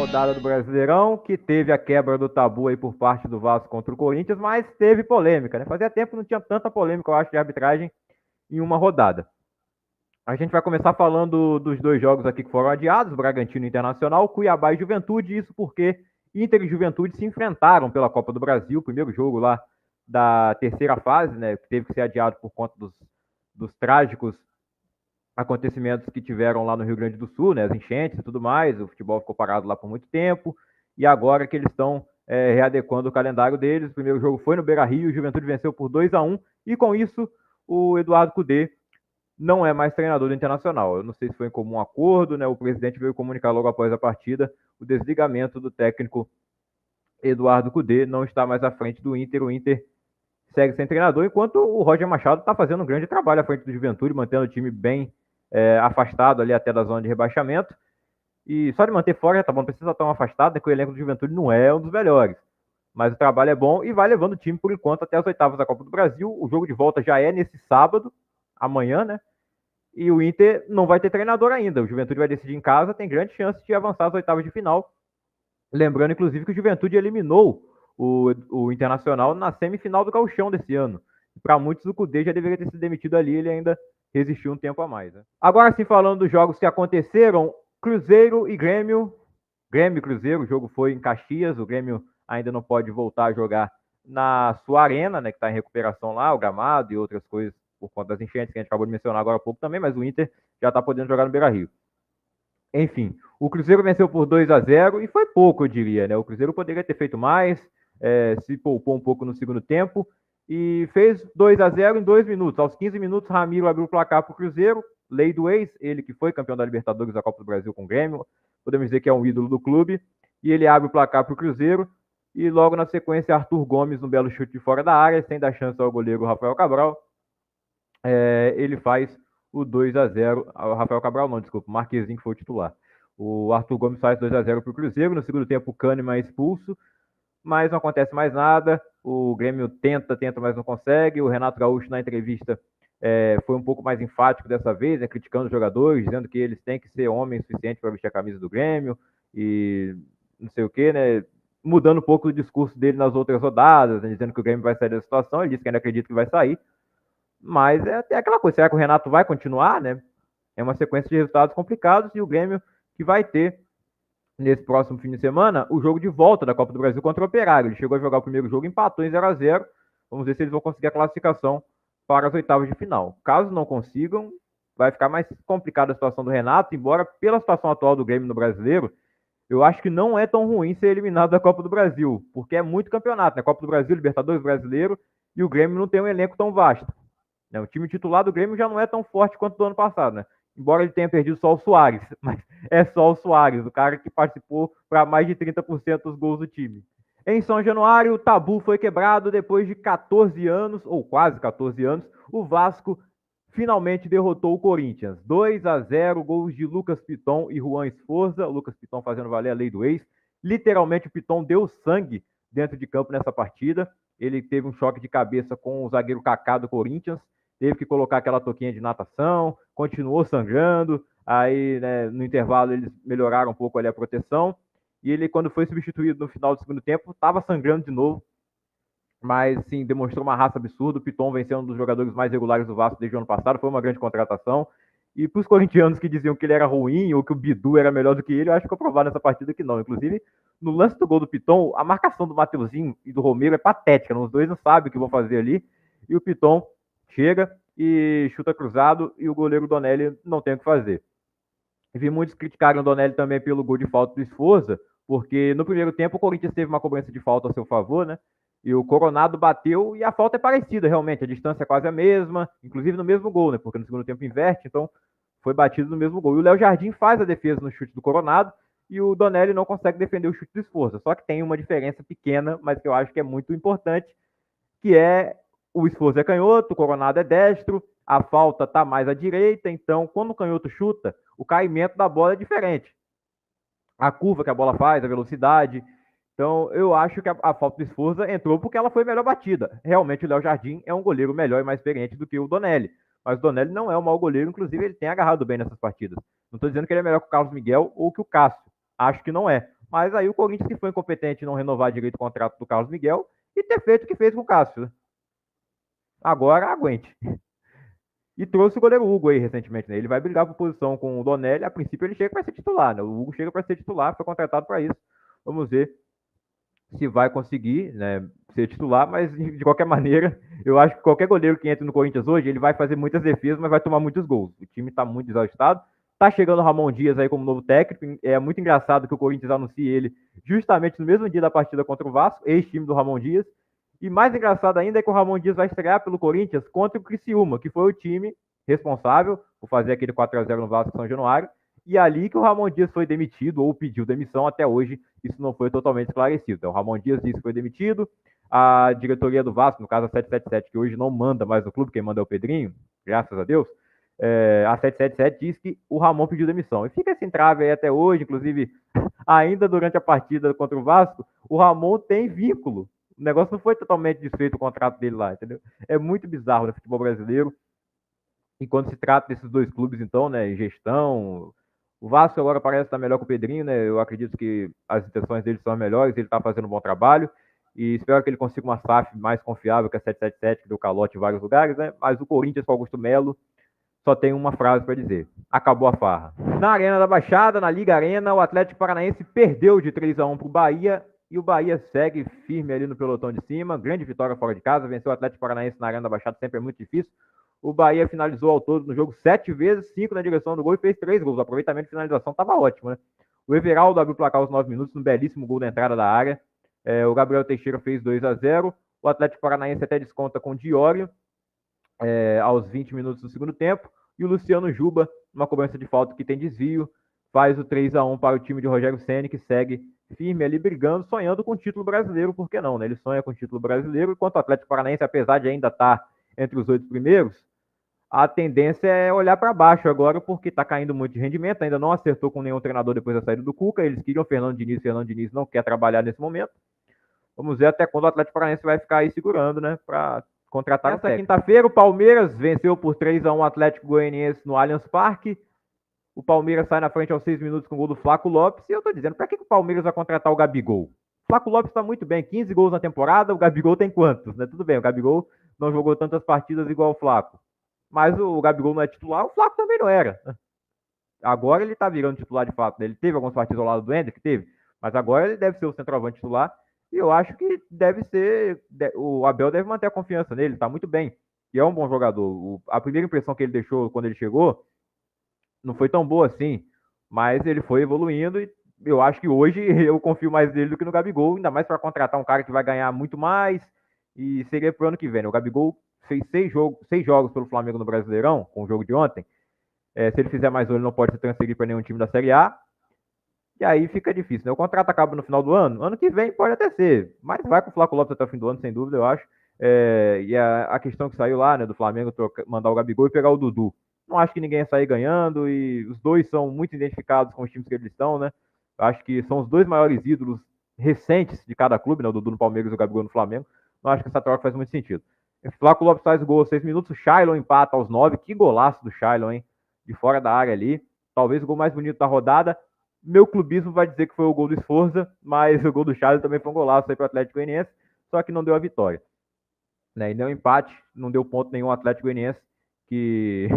rodada do Brasileirão, que teve a quebra do tabu aí por parte do Vasco contra o Corinthians, mas teve polêmica, né? Fazia tempo que não tinha tanta polêmica, eu acho, de arbitragem em uma rodada. A gente vai começar falando dos dois jogos aqui que foram adiados, Bragantino e Internacional, Cuiabá e Juventude, isso porque Inter e Juventude se enfrentaram pela Copa do Brasil, primeiro jogo lá da terceira fase, né, que teve que ser adiado por conta dos trágicos acontecimentos que tiveram lá no Rio Grande do Sul, né, as enchentes e tudo mais, o futebol ficou parado lá por muito tempo, e agora que eles estão readequando o calendário deles, o primeiro jogo foi no Beira-Rio, o Juventude venceu por 2-1, e com isso o Eduardo Cudê não é mais treinador do Internacional. Eu não sei se foi em comum acordo, né? O presidente veio comunicar logo após a partida o desligamento do técnico Eduardo Cudê, não está mais à frente do Inter. O Inter segue sem treinador, enquanto o Roger Machado está fazendo um grande trabalho à frente do Juventude, mantendo o time bem afastado ali até da zona de rebaixamento. E só de manter fora, tá bom, não precisa estar um afastado, né, que o elenco do Juventude não é um dos melhores. Mas o trabalho é bom e vai levando o time, por enquanto, até as oitavas da Copa do Brasil. O jogo de volta já é nesse sábado, amanhã, né? E o Inter não vai ter treinador ainda. O Juventude vai decidir em casa, tem grande chance de avançar às oitavas de final. Lembrando, inclusive, que o Juventude eliminou o Internacional na semifinal do Gauchão desse ano. Para muitos, o Cudê já deveria ter sido demitido ali, ele ainda resistiu um tempo a mais. Né? Agora sim, falando dos jogos que aconteceram, Cruzeiro e Grêmio. Grêmio e Cruzeiro, o jogo foi em Caxias, o Grêmio ainda não pode voltar a jogar na sua arena, né, que está em recuperação lá, o gramado e outras coisas por conta das enchentes que a gente acabou de mencionar agora há pouco também, mas o Inter já está podendo jogar no Beira-Rio. Enfim, o Cruzeiro venceu por 2-0 e foi pouco, eu diria, né? O Cruzeiro poderia ter feito mais, se poupou um pouco no segundo tempo e fez 2-0 em 2 minutos. Aos 15 minutos, Ramiro abriu o placar para o Cruzeiro, lei do ex, ele que foi campeão da Libertadores da Copa do Brasil com o Grêmio, podemos dizer que é um ídolo do clube, e ele abre o placar para o Cruzeiro e logo na sequência Arthur Gomes, um belo chute de fora da área, sem dar chance ao goleiro Rafael Cabral, ele faz o 2-0. O Rafael Cabral não, desculpa, o Marquezinho que foi o titular. O Arthur Gomes faz 2-0 para o Cruzeiro. No segundo tempo, o Kahneman é expulso, mas não acontece mais nada. O Grêmio tenta, mas não consegue. O Renato Gaúcho, na entrevista, foi um pouco mais enfático dessa vez, né, criticando os jogadores, dizendo que eles têm que ser homens suficientes para vestir a camisa do Grêmio e não sei o que, né? Mudando um pouco o discurso dele nas outras rodadas, né, dizendo que o Grêmio vai sair da situação. Ele disse que ainda acredita que vai sair. Mas é até aquela coisa, será que o Renato vai continuar, né? É uma sequência de resultados complicados e o Grêmio que vai ter, nesse próximo fim de semana, o jogo de volta da Copa do Brasil contra o Operário. Ele chegou a jogar o primeiro jogo, empatou em 0-0. Vamos ver se eles vão conseguir a classificação para as oitavas de final. Caso não consigam, vai ficar mais complicada a situação do Renato, embora pela situação atual do Grêmio no Brasileiro, eu acho que não é tão ruim ser eliminado da Copa do Brasil, porque é muito campeonato, né? Copa do Brasil, Libertadores, Brasileiro, e o Grêmio não tem um elenco tão vasto. Né? O time titular do Grêmio já não é tão forte quanto do ano passado, né? Embora ele tenha perdido só o Soares, mas é só o Soares, o cara que participou para mais de 30% dos gols do time. Em São Januário, o tabu foi quebrado depois de 14 anos, ou quase 14 anos, o Vasco finalmente derrotou o Corinthians. 2-0, gols de Lucas Piton e Juan Esforza. O Lucas Piton fazendo valer a lei do ex. Literalmente, o Piton deu sangue dentro de campo nessa partida. Ele teve um choque de cabeça com o zagueiro Kaká do Corinthians, teve que colocar aquela toquinha de natação, continuou sangrando, aí né, no intervalo eles melhoraram um pouco ali a proteção, e ele quando foi substituído no final do segundo tempo, estava sangrando de novo, mas sim, demonstrou uma raça absurda. O Piton venceu um dos jogadores mais regulares do Vasco desde o ano passado, foi uma grande contratação, e para os corintianos que diziam que ele era ruim ou que o Bidu era melhor do que ele, eu acho que eu provar nessa partida que não. Inclusive, no lance do gol do Piton, a marcação do Mateuzinho e do Romero é patética, os dois não sabem o que vão fazer ali, e o Piton chega e chuta cruzado e o goleiro Donelli não tem o que fazer. Vi muitos criticarem o Donelli também pelo gol de falta do Esforza, porque no primeiro tempo o Corinthians teve uma cobrança de falta a seu favor, né? E o Coronado bateu e a falta é parecida, realmente. A distância é quase a mesma, inclusive no mesmo gol, né? Porque no segundo tempo inverte, então foi batido no mesmo gol. E o Léo Jardim faz a defesa no chute do Coronado e o Donelli não consegue defender o chute do Esforza. Só que tem uma diferença pequena, mas que eu acho que é muito importante, que é o Esforza é canhoto, o Coronado é destro, a falta está mais à direita, então quando o canhoto chuta, o caimento da bola é diferente. A curva que a bola faz, a velocidade. Então eu acho que a falta do Esforza entrou porque ela foi melhor batida. Realmente o Léo Jardim é um goleiro melhor e mais experiente do que o Donelli. Mas o Donelli não é um mau goleiro, inclusive ele tem agarrado bem nessas partidas. Não estou dizendo que ele é melhor que o Carlos Miguel ou que o Cássio. Acho que não é. Mas aí o Corinthians que foi incompetente em não renovar direito o contrato do Carlos Miguel e ter feito o que fez com o Cássio, né? Agora aguente. E trouxe o goleiro Hugo aí recentemente, né? Ele vai brigar por posição com o Donelli. A princípio ele chega para ser titular, né? O Hugo chega para ser titular, foi contratado para isso. Vamos ver se vai conseguir, né, ser titular, mas de qualquer maneira, eu acho que qualquer goleiro que entra no Corinthians hoje, ele vai fazer muitas defesas, mas vai tomar muitos gols. O time está muito exaustado. Tá chegando o Ramon Dias aí como novo técnico. É muito engraçado que o Corinthians anuncie ele justamente no mesmo dia da partida contra o Vasco, ex-time do Ramon Dias. E mais engraçado ainda é que o Ramon Dias vai estrear pelo Corinthians contra o Criciúma, que foi o time responsável por fazer aquele 4-0 no Vasco São Januário. E ali que o Ramon Dias foi demitido ou pediu demissão, até hoje isso não foi totalmente esclarecido. Então, o Ramon Dias disse que foi demitido, a diretoria do Vasco, no caso a 777, que hoje não manda mais no clube, quem manda é o Pedrinho, graças a Deus, a 777 diz que o Ramon pediu demissão. E fica esse entrave aí até hoje, inclusive, ainda durante a partida contra o Vasco, o Ramon tem vínculo. O negócio não foi totalmente desfeito o contrato dele lá, entendeu? É muito bizarro no futebol brasileiro. E quando se trata desses dois clubes, então, né, gestão, o Vasco agora parece estar melhor que o Pedrinho, né? Eu acredito que as intenções dele são melhores, ele está fazendo um bom trabalho. E espero que ele consiga uma SAF mais confiável que a 777, que deu calote em vários lugares, né? Mas o Corinthians com o Augusto Melo só tem uma frase para dizer: acabou a farra. Na Arena da Baixada, na Liga Arena, o Atlético Paranaense perdeu de 3-1 para o Bahia. E o Bahia segue firme ali no pelotão de cima. Grande vitória fora de casa. Venceu o Atlético Paranaense na Arena da Baixada, sempre é muito difícil. O Bahia finalizou ao todo no jogo 7 vezes, 5 na direção do gol e fez 3 gols. O aproveitamento de finalização estava ótimo, né? O Everaldo abriu o placar aos 9 minutos, um belíssimo gol na entrada da área. O Gabriel Teixeira fez 2-0. O Atlético Paranaense até desconta com o Diório aos 20 minutos do segundo tempo. E o Luciano Juba, uma cobrança de falta que tem desvio, faz o 3-1 para o time de Rogério Ceni, que segue firme ali brigando, sonhando com o título brasileiro, por que não, né? Ele sonha com o título brasileiro, enquanto o Atlético Paranaense, apesar de ainda estar entre os 8 primeiros, a tendência é olhar para baixo agora, porque está caindo muito de rendimento, ainda não acertou com nenhum treinador depois da saída do Cuca, eles queriam Fernando Diniz não quer trabalhar nesse momento. Vamos ver até quando o Atlético Paranaense vai ficar aí segurando, né, para contratar essa quinta-feira. O Palmeiras venceu por 3-1 o Atlético Goianiense no Allianz Parque. O Palmeiras sai na frente aos 6 minutos com o gol do Flaco Lopes. E eu tô dizendo, para que o Palmeiras vai contratar o Gabigol? O Flaco Lopes está muito bem, 15 gols na temporada. O Gabigol tem quantos, né? Tudo bem, o Gabigol não jogou tantas partidas igual o Flaco. Mas o Gabigol não é titular, o Flaco também não era. Agora ele tá virando titular de fato. Ele teve algumas partidas ao lado do Hendrick, teve. Mas agora ele deve ser o centroavante titular. E eu acho que deve ser. O Abel deve manter a confiança nele, tá muito bem. E é um bom jogador. A primeira impressão que ele deixou quando ele chegou não foi tão boa assim. Mas ele foi evoluindo e eu acho que hoje eu confio mais nele do que no Gabigol, ainda mais para contratar um cara que vai ganhar muito mais e seria pro ano que vem. O Gabigol fez 6 jogos pelo Flamengo no Brasileirão, com o jogo de ontem. Se ele fizer mais um, ele não pode se transferir para nenhum time da Série A. E aí fica difícil, né? O contrato acaba no final do ano. Ano que vem pode até ser, mas vai com o Flaco Lopes até o fim do ano, sem dúvida, eu acho. E a questão que saiu lá, né, do Flamengo mandar o Gabigol e pegar o Dudu. Não acho que ninguém ia sair ganhando e os dois são muito identificados com os times que eles estão, né? Eu acho que são os dois maiores ídolos recentes de cada clube, né? O Dudu no Palmeiras e o Gabigol no Flamengo. Não acho que essa troca faz muito sentido. O Flaco Lopes faz o gol aos 6 minutos, o Shailon empata aos 9. Que golaço do Shailon, hein? De fora da área ali. Talvez o gol mais bonito da rodada. Meu clubismo vai dizer que foi o gol do Esforza, mas o gol do Charles também foi um golaço aí para o Atlético Goianiense, só que não deu a vitória. Né? E deu um empate, não deu ponto nenhum ao Atlético Goianiense, que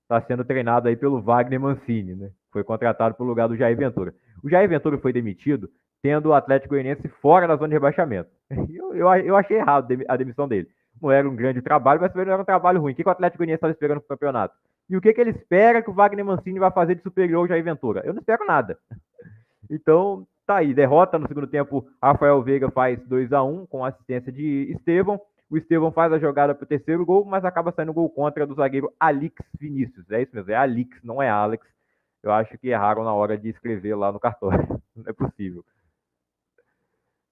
está sendo treinado aí pelo Wagner Mancini, né? Foi contratado pelo lugar do Jair Ventura. O Jair Ventura foi demitido tendo o Atlético Goianiense fora da zona de rebaixamento. Eu achei errado a demissão dele. Não era um grande trabalho, mas também não era um trabalho ruim. O que o Atlético Goianiense estava esperando para o campeonato? E o que ele espera que o Wagner Mancini vai fazer de superior ao Jair Ventura? Eu não espero nada. Então, tá aí. Derrota no segundo tempo. Rafael Veiga faz 2-1 com assistência de Estevão. O Estevão faz a jogada para o terceiro gol, mas acaba saindo gol contra do zagueiro Alix Vinícius. É isso mesmo, é Alix, não é Alex. Eu acho que erraram na hora de escrever lá no cartório. Não é possível.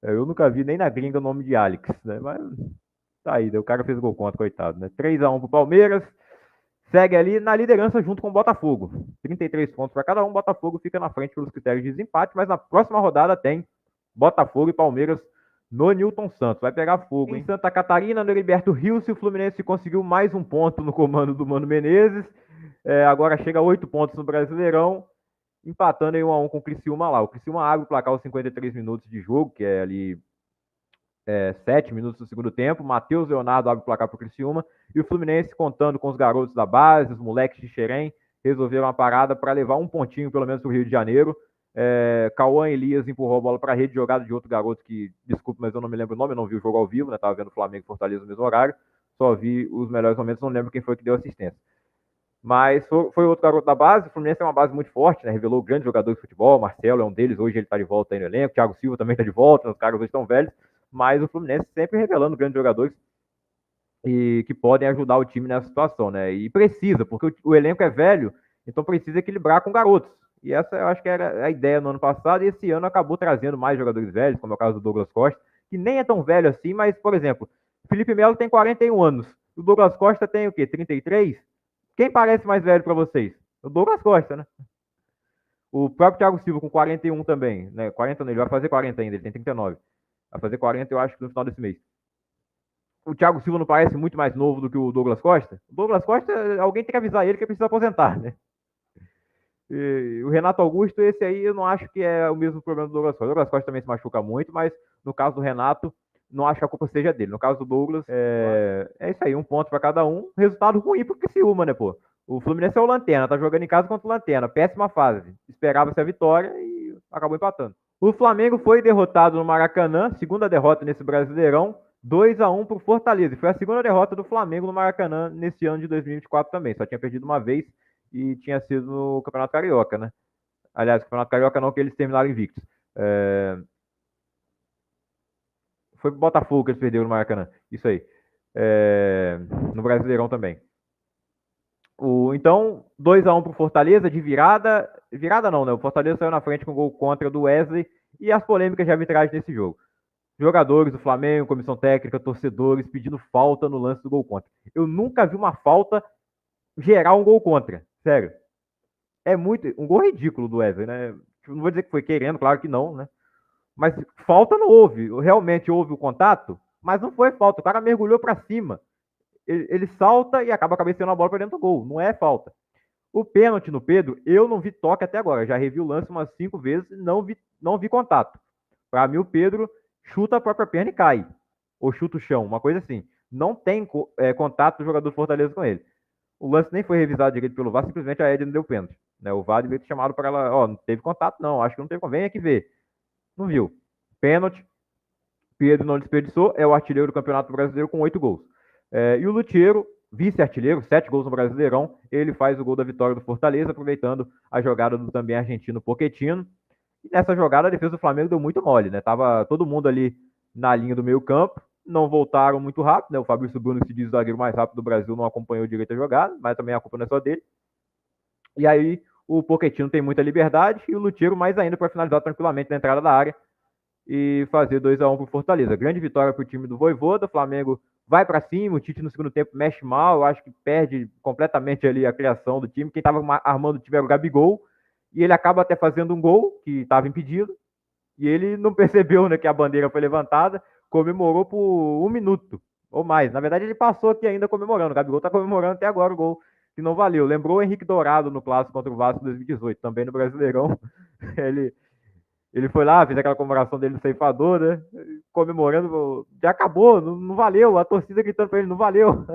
Eu nunca vi nem na gringa o nome de Alex, né? Mas tá aí, o cara fez gol contra, coitado, né? 3-1 pro Palmeiras. Segue ali na liderança junto com o Botafogo. 33 pontos para cada um. Botafogo fica na frente pelos critérios de desempate, mas na próxima rodada tem Botafogo e Palmeiras no Newton Santos. Vai pegar fogo, hein? Em Santa Catarina, no Heriberto Rios, o Fluminense conseguiu mais um ponto no comando do Mano Menezes. Agora chega a 8 pontos no Brasileirão. empatando em 1-1 com o Criciúma lá. O Criciúma abre o placar aos 53 minutos de jogo, que é ali 7 minutos do segundo tempo. Matheus Leonardo abre o placar para o Criciúma. E o Fluminense, contando com os garotos da base, os moleques de Xerém, resolveram a parada para levar um pontinho, pelo menos, para o Rio de Janeiro. Cauã Elias empurrou a bola para a rede, jogada de outro garoto que, desculpe, mas eu não me lembro o nome, eu não vi o jogo ao vivo, né? Tava vendo o Flamengo e Fortaleza no mesmo horário. Só vi os melhores momentos, não lembro quem foi que deu assistência. Mas foi outro garoto da base. O Fluminense é uma base muito forte, né? Revelou grandes jogadores de futebol. Marcelo é um deles, hoje ele está de volta aí no elenco. Thiago Silva também está de volta, os caras hoje estão velhos. Mas o Fluminense sempre revelando grandes jogadores e que podem ajudar o time nessa situação, né? E precisa, porque o elenco é velho, então precisa equilibrar com garotos. E essa eu acho que era a ideia no ano passado, e esse ano acabou trazendo mais jogadores velhos, como é o caso do Douglas Costa, que nem é tão velho assim, mas, por exemplo, Felipe Melo tem 41 anos, o Douglas Costa tem o quê? 33? Quem parece mais velho para vocês? O Douglas Costa, né? O próprio Thiago Silva com 41 também, né? 40 não, ele vai fazer 40 ainda, ele tem 39. Vai fazer 40, eu acho que no final desse mês. O Thiago Silva não parece muito mais novo do que o Douglas Costa? O Douglas Costa, alguém tem que avisar ele que precisa aposentar, né? E o Renato Augusto, esse aí eu não acho que é o mesmo problema do Douglas Costa. O Douglas Costa também se machuca muito, mas no caso do Renato, não acho que a culpa seja dele. No caso do Douglas, é isso aí, um ponto para cada um. Resultado ruim pro Criciúma, né, pô? O Fluminense é o Lanterna, tá jogando em casa contra o Lanterna. Péssima fase. Esperava-se a vitória e acabou empatando. O Flamengo foi derrotado no Maracanã, segunda derrota nesse Brasileirão, 2-1 pro Fortaleza. E foi a segunda derrota do Flamengo no Maracanã nesse ano de 2024 também. Só tinha perdido uma vez e tinha sido no Campeonato Carioca, né? Aliás, o Campeonato Carioca não, que eles terminaram invictos. Foi pro Botafogo que eles perderam no Maracanã. Isso aí. No Brasileirão também. Então, 2-1 pro Fortaleza, de virada. Virada não, né? O Fortaleza saiu na frente com o gol contra do Wesley e as polêmicas de arbitragem nesse jogo. Jogadores do Flamengo, comissão técnica, torcedores pedindo falta no lance do gol contra. Eu nunca vi uma falta gerar um gol contra. Sério. É muito. Um gol ridículo do Wesley, né? Não vou dizer que foi querendo, claro que não, né? Mas falta não houve. Realmente houve o contato, mas não foi falta. O cara mergulhou para cima. Ele salta e acaba cabeceando a bola para dentro do gol. Não é falta. O pênalti no Pedro, eu não vi toque até agora. Já revi o lance umas 5 vezes e não vi contato. Para mim, o Pedro chuta a própria perna e cai. Ou chuta o chão, uma coisa assim. Não tem contato do jogador do Fortaleza com ele. O lance nem foi revisado direito pelo VAR, simplesmente a Edna deu pênalti. Né? O VAR veio chamado para ela, ó, não teve contato não, acho que não teve, vem aqui ver. Não viu. Pênalti, Pedro não desperdiçou, é o artilheiro do Campeonato Brasileiro com 8 gols. E o Luthiero, vice-artilheiro, 7 gols no Brasileirão, ele faz o gol da vitória do Fortaleza, aproveitando a jogada do também argentino Pochettino. E nessa jogada a defesa do Flamengo deu muito mole, né? Tava todo mundo ali na linha do meio campo, não voltaram muito rápido, né? O Fabrício Bruno, que se diz o zagueiro mais rápido do Brasil, não acompanhou direito a jogada, mas também a culpa não é só dele. E aí o Pochettino tem muita liberdade e o Luthiero mais ainda para finalizar tranquilamente na entrada da área e fazer 2-1 pro Fortaleza. Grande vitória pro time do Vojvoda. O Flamengo vai para cima, o Tite no segundo tempo mexe mal, eu acho que perde completamente ali a criação do time. Quem estava armando o time era o Gabigol, e ele acaba até fazendo um gol que estava impedido, e ele não percebeu, né, que a bandeira foi levantada, comemorou por 1 minuto ou mais. Na verdade, ele passou aqui ainda comemorando. O Gabigol está comemorando até agora o gol que não valeu. Lembrou o Henrique Dourado no clássico contra o Vasco em 2018, também no Brasileirão. Ele foi lá, fez aquela comemoração dele no ceifador, né? Comemorando, já acabou, não valeu. A torcida gritando pra ele, não valeu.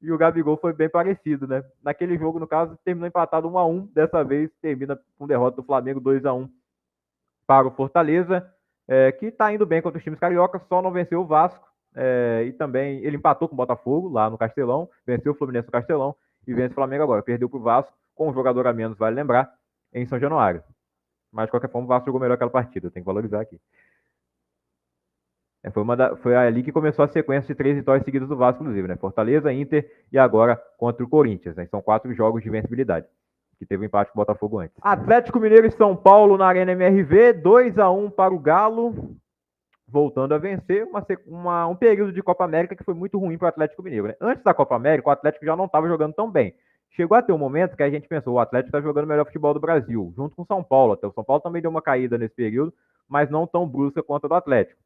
E o Gabigol foi bem parecido, né? Naquele jogo, no caso, terminou empatado 1-1. Dessa vez, termina com derrota do Flamengo 2-1 para o Fortaleza, que tá indo bem contra os times cariocas, só não venceu o Vasco. E também ele empatou com o Botafogo lá no Castelão, venceu o Fluminense no Castelão e vence o Flamengo agora. Perdeu pro Vasco, com um jogador a menos, vale lembrar, em São Januário. Mas, de qualquer forma, o Vasco jogou melhor aquela partida. Tem que valorizar aqui. Foi ali que começou a sequência de 3 vitórias seguidas do Vasco, inclusive, né? Fortaleza, Inter e agora contra o Corinthians. Né? São 4 jogos de vencibilidade, que teve um empate com o Botafogo antes. Atlético Mineiro e São Paulo na Arena MRV, 2-1 para o Galo, voltando a vencer um período de Copa América que foi muito ruim para o Atlético Mineiro. Né? Antes da Copa América, o Atlético já não estava jogando tão bem. Chegou a ter um momento que a gente pensou, o Atlético está jogando o melhor futebol do Brasil, junto com o São Paulo. Até o São Paulo também deu uma caída nesse período, mas não tão brusca quanto a do Atlético.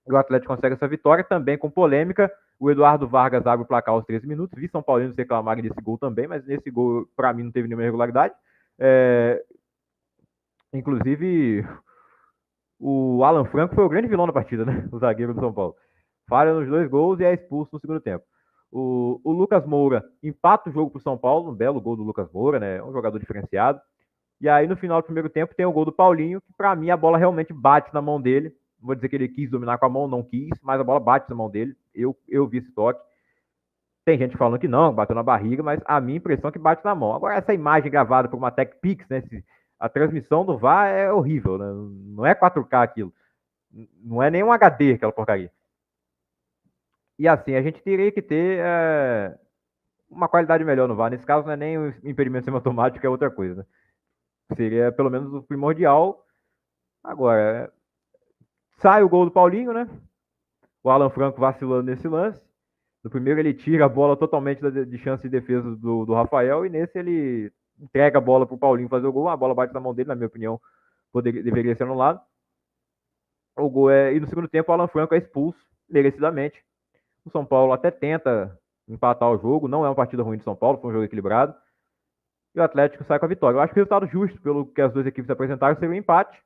O Atlético consegue essa vitória, também com polêmica. O Eduardo Vargas abre o placar aos 13 minutos. Vi São Paulino reclamarem desse gol também, mas nesse gol, para mim, não teve nenhuma irregularidade. Inclusive, o Alan Franco foi o grande vilão da partida, né? O zagueiro do São Paulo. Falha nos 2 gols e é expulso no segundo tempo. O Lucas Moura empata o jogo pro São Paulo, um belo gol do Lucas Moura, né? Um jogador diferenciado. E aí, no final do primeiro tempo, tem o gol do Paulinho, que pra mim a bola realmente bate na mão dele. Não vou dizer que ele quis dominar com a mão, não quis, mas a bola bate na mão dele. Eu vi esse toque. Tem gente falando que não, bateu na barriga, mas a minha impressão é que bate na mão. Agora, essa imagem gravada por uma TechPix, né? A transmissão do VAR é horrível, né? Não é 4K aquilo. Não é nem um HD aquela porcaria. E assim, a gente teria que ter uma qualidade melhor no VAR. Nesse caso, não é nem o impedimento semiautomático, é outra coisa, né? Seria pelo menos o primordial. Agora, sai o gol do Paulinho, né? O Alan Franco vacilando nesse lance. No primeiro ele tira a bola totalmente de chance de defesa do Rafael e nesse ele entrega a bola pro Paulinho fazer o gol. A bola bate na mão dele, na minha opinião, deveria ser anulado. O gol e no segundo tempo o Alan Franco é expulso, merecidamente. O São Paulo até tenta empatar o jogo, não é uma partida ruim do São Paulo, foi um jogo equilibrado. E o Atlético sai com a vitória. Eu acho que o resultado justo, pelo que as duas equipes apresentaram, seria um empate.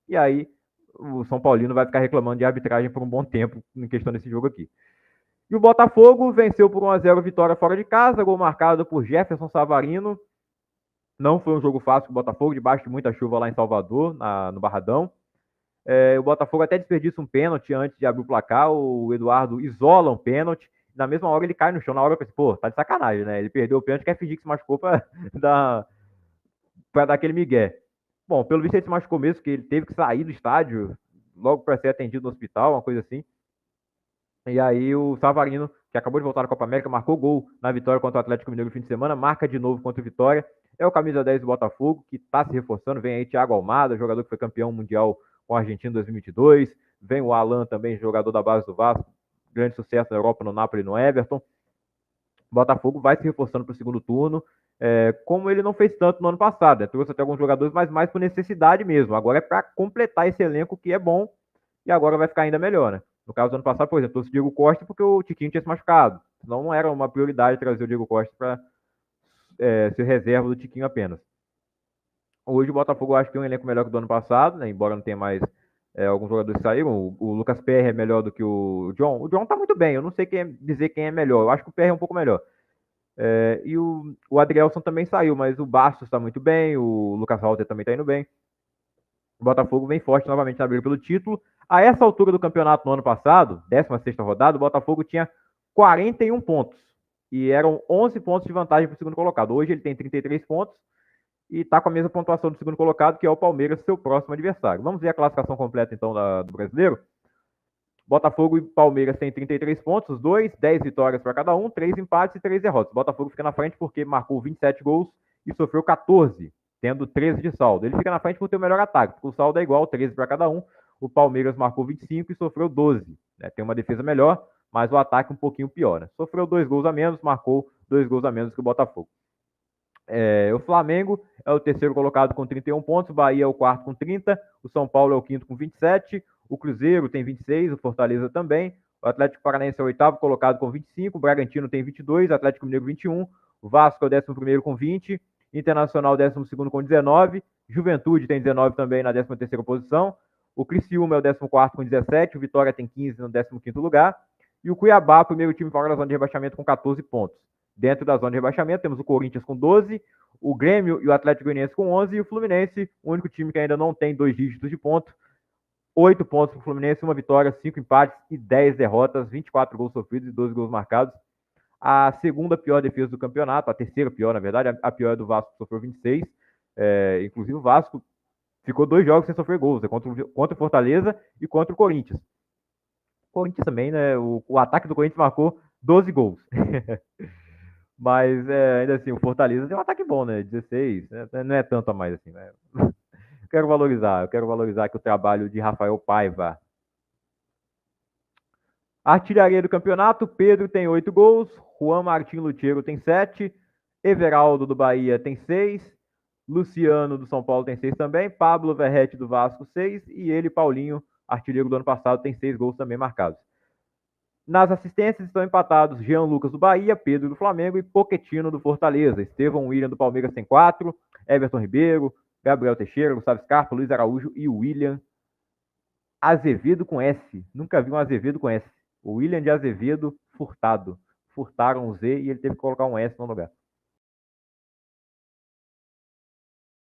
E aí o São Paulino vai ficar reclamando de arbitragem por um bom tempo em questão desse jogo aqui. E o Botafogo venceu por 1-0 vitória fora de casa, gol marcado por Jefferson Savarino. Não foi um jogo fácil para o Botafogo, debaixo de muita chuva lá em Salvador, no Barradão. O Botafogo até desperdiça um pênalti antes de abrir o placar. O Eduardo isola um pênalti. Na mesma hora ele cai no chão. Na hora eu pensei, pô, tá de sacanagem, né? Ele perdeu o pênalti, quer fingir que se machucou para dar aquele migué. Bom, pelo visto ele se machucou mesmo, porque ele teve que sair do estádio logo para ser atendido no hospital, uma coisa assim. E aí o Savarino, que acabou de voltar da Copa América, marcou gol na vitória contra o Atlético Mineiro no fim de semana, marca de novo contra o Vitória. É o camisa 10 do Botafogo, que está se reforçando. Vem aí Thiago Almada, jogador que foi campeão mundial com a Argentina em 2022. Vem o Alan também, jogador da base do Vasco, grande sucesso na Europa, no Napoli e no Everton. O Botafogo vai se reforçando para o segundo turno, como ele não fez tanto no ano passado. Né? Trouxe até alguns jogadores, mas mais por necessidade mesmo. Agora é para completar esse elenco que é bom e agora vai ficar ainda melhor, né? No caso do ano passado, por exemplo, trouxe o Diego Costa porque o Tiquinho tinha se machucado. Senão não era uma prioridade trazer o Diego Costa para ser reserva do Tiquinho apenas. Hoje o Botafogo eu acho que tem um elenco melhor que o do ano passado, né? Embora não tenha mais alguns jogadores que saíram. O Lucas Perry é melhor do que o John. O John tá muito bem, eu não sei dizer quem é melhor. Eu acho que o Perry é um pouco melhor. E o Adrielson também saiu, mas o Bastos está muito bem, o Lucas Walter também está indo bem. O Botafogo vem forte novamente na briga pelo título. A essa altura do campeonato no ano passado, 16ª rodada, o Botafogo tinha 41 pontos. E eram 11 pontos de vantagem para o segundo colocado. Hoje ele tem 33 pontos e está com a mesma pontuação do segundo colocado, que é o Palmeiras, seu próximo adversário. Vamos ver a classificação completa, então, do brasileiro. Botafogo e Palmeiras têm 33 pontos, os dois, 10 vitórias para cada um, 3 empates e 3 derrotas. O Botafogo fica na frente porque marcou 27 gols e sofreu 14, tendo 13 de saldo. Ele fica na frente por ter o melhor ataque, porque o saldo é igual, 13 para cada um. O Palmeiras marcou 25 e sofreu 12. Né? Tem uma defesa melhor, mas o ataque um pouquinho pior. Né? Sofreu 2 gols a menos, marcou 2 gols a menos que o Botafogo. O Flamengo é o terceiro colocado com 31 pontos, o Bahia é o quarto com 30, o São Paulo é o quinto com 27, o Cruzeiro tem 26, o Fortaleza também, o Atlético Paranaense é o oitavo colocado com 25, o Bragantino tem 22, o Atlético Mineiro 21, o Vasco é o 11º com 20, Internacional 12º com 19, Juventude tem 19 também na 13ª posição, o Criciúma é o 14º com 17, o Vitória tem 15 no 15º lugar, e o Cuiabá, primeiro time fora da zona de rebaixamento com 14 pontos. Dentro da zona de rebaixamento, temos o Corinthians com 12, o Grêmio e o Atlético Goianiense com 11 e o Fluminense, o único time que ainda não tem 2 dígitos de ponto. 8 pontos para o Fluminense, 1 vitória, 5 empates e 10 derrotas, 24 gols sofridos e 12 gols marcados. A segunda pior defesa do campeonato, a terceira pior, na verdade, a pior é do Vasco, que sofreu 26. Inclusive o Vasco ficou 2 jogos sem sofrer gols, contra o Fortaleza e contra o Corinthians. O Corinthians também, né? O ataque do Corinthians marcou 12 gols. Mas ainda assim, o Fortaleza tem um ataque bom, né? 16, né? Não é tanto a mais assim, né? Eu quero valorizar aqui o trabalho de Rafael Paiva. Artilharia do campeonato, Pedro tem 8 gols, Juan Martin Lutero tem 7, Everaldo do Bahia tem 6, Luciano do São Paulo tem 6 também, Pablo Verrete do Vasco 6 e ele, Paulinho, artilheiro do ano passado, tem 6 gols também marcados. Nas assistências estão empatados Jean Lucas do Bahia, Pedro do Flamengo e Pochettino do Fortaleza. Estevão William do Palmeiras tem 4, Everton Ribeiro, Gabriel Teixeira, Gustavo Scarpa, Luiz Araújo e William Azevedo com S. Nunca vi um Azevedo com S. O William de Azevedo Furtado. Furtaram o Z e ele teve que colocar um S no lugar.